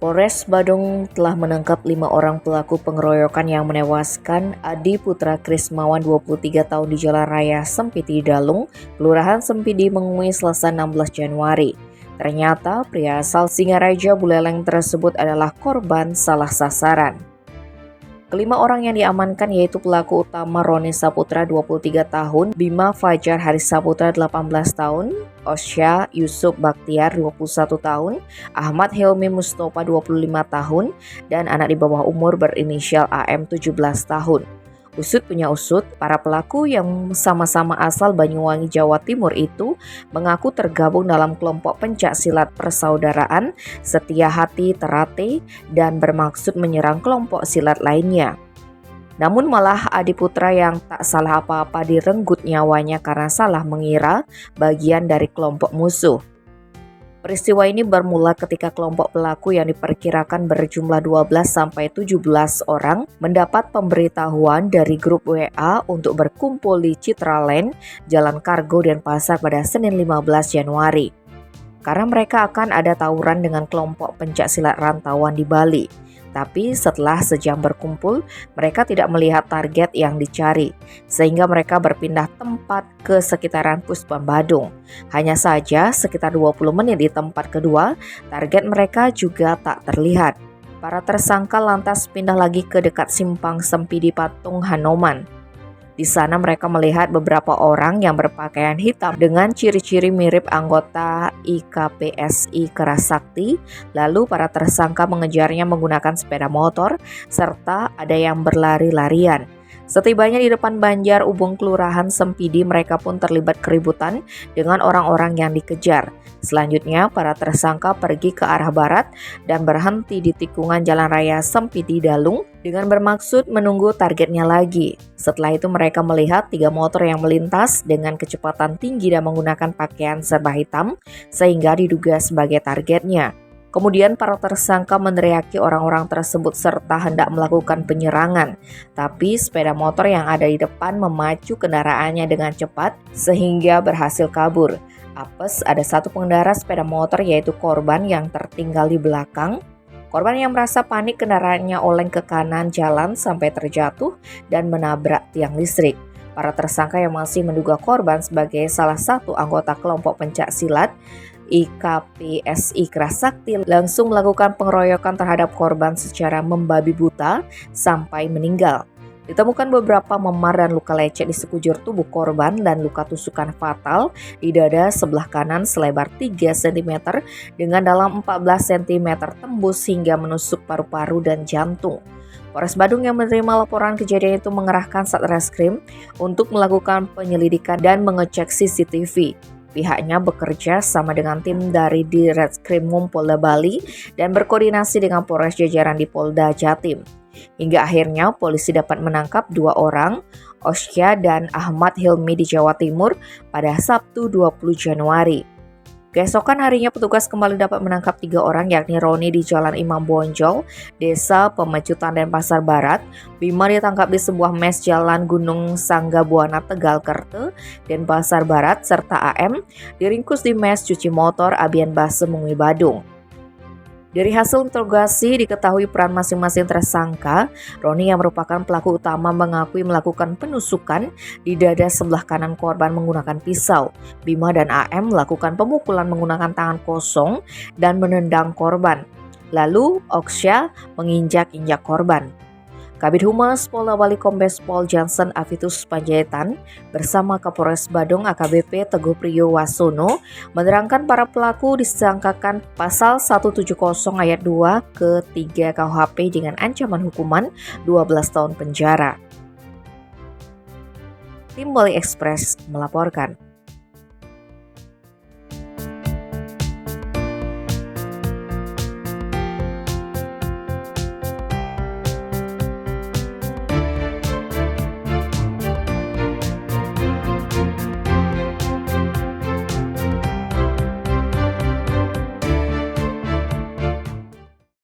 Polres Badung telah menangkap 5 orang pelaku pengeroyokan yang menewaskan Adi Putra Krismawan 23 tahun di Jalan Raya Sempiti Dalung, Kelurahan Sempidi Mengui, Selasa 16 Januari. Ternyata pria asal Singaraja Buleleng tersebut adalah korban salah sasaran. Kelima orang yang diamankan yaitu pelaku utama Roni Saputra 23 tahun, Bima Fajar Haris Saputra 18 tahun, Osya Yusuf Baktiar 21 tahun, Ahmad Hilmi Mustofa 25 tahun, dan anak di bawah umur berinisial AM 17 tahun. Usut punya usut, para pelaku yang sama-sama asal Banyuwangi, Jawa Timur itu mengaku tergabung dalam kelompok pencak silat persaudaraan Setia Hati Terate dan bermaksud menyerang kelompok silat lainnya. Namun malah Adi Putra yang tak salah apa-apa direnggut nyawanya karena salah mengira bagian dari kelompok musuh. Peristiwa ini bermula ketika kelompok pelaku yang diperkirakan berjumlah 12-17 orang mendapat pemberitahuan dari grup WA untuk berkumpul di Citraland, Jalan Kargo Denpasar pada Senin 15 Januari. Karena mereka akan ada tawuran dengan kelompok pencak silat rantauan di Bali. Tapi setelah sejam berkumpul, mereka tidak melihat target yang dicari, sehingga mereka berpindah tempat ke sekitaran Puspom Badung. Hanya saja sekitar 20 menit di tempat kedua, target mereka juga tak terlihat. Para tersangka lantas pindah lagi ke dekat simpang Sempidi Patung Hanoman. Di sana mereka melihat beberapa orang yang berpakaian hitam dengan ciri-ciri mirip anggota IKPSI Keras Sakti. Lalu para tersangka mengejarnya menggunakan sepeda motor serta ada yang berlari-larian. Setibanya di depan Banjar Ubung Kelurahan Sempidi, mereka pun terlibat keributan dengan orang-orang yang dikejar. Selanjutnya para tersangka pergi ke arah barat dan berhenti di tikungan Jalan Raya Sempidi Dalung dengan bermaksud menunggu targetnya lagi. Setelah itu mereka melihat 3 motor yang melintas dengan kecepatan tinggi dan menggunakan pakaian serba hitam sehingga diduga sebagai targetnya. Kemudian para tersangka meneriaki orang-orang tersebut serta hendak melakukan penyerangan. Tapi sepeda motor yang ada di depan memacu kendaraannya dengan cepat sehingga berhasil kabur. Apes ada satu pengendara sepeda motor yaitu korban yang tertinggal di belakang. Korban yang merasa panik kendaraannya oleng ke kanan jalan sampai terjatuh dan menabrak tiang listrik. Para tersangka yang masih menduga korban sebagai salah satu anggota kelompok pencak silat IKPSI Keras Sakti langsung melakukan pengeroyokan terhadap korban secara membabi buta sampai meninggal. Ditemukan beberapa memar dan luka lecet di sekujur tubuh korban dan luka tusukan fatal di dada sebelah kanan selebar 3 cm dengan dalam 14 cm tembus hingga menusuk paru-paru dan jantung. Polres Badung yang menerima laporan kejadian itu mengerahkan Satreskrim untuk melakukan penyelidikan dan mengecek CCTV. Pihaknya bekerja sama dengan tim dari Ditreskrimum Polda Bali dan berkoordinasi dengan Polres jajaran di Polda Jatim. Hingga akhirnya polisi dapat menangkap 2 orang, Osya dan Ahmad Hilmi di Jawa Timur pada Sabtu 20 Januari. Keesokan harinya petugas kembali dapat menangkap 3 orang yakni Roni di Jalan Imam Bonjol, Desa Pemecutan Denpasar Barat, Bima ditangkap di sebuah mes Jalan Gunung Sangga Buana Tegal Kerte, Denpasar Barat, serta AM diringkus di mes cuci motor Abian Base Mengui Badung. Dari hasil interogasi diketahui peran masing-masing tersangka. Roni yang merupakan pelaku utama mengakui melakukan penusukan di dada sebelah kanan korban menggunakan pisau. Bima dan AM melakukan pemukulan menggunakan tangan kosong dan menendang korban. Lalu Oksya menginjak-injak korban. Kabid Humas Polda Bali Kombes Pol Johnson Avitus Panjaitan bersama Kapolres Badung AKBP Teguh Priyo Wasono menerangkan para pelaku disangkakan pasal 170 ayat 2 ke 3 KUHP dengan ancaman hukuman 12 tahun penjara. Tim Bali Express melaporkan.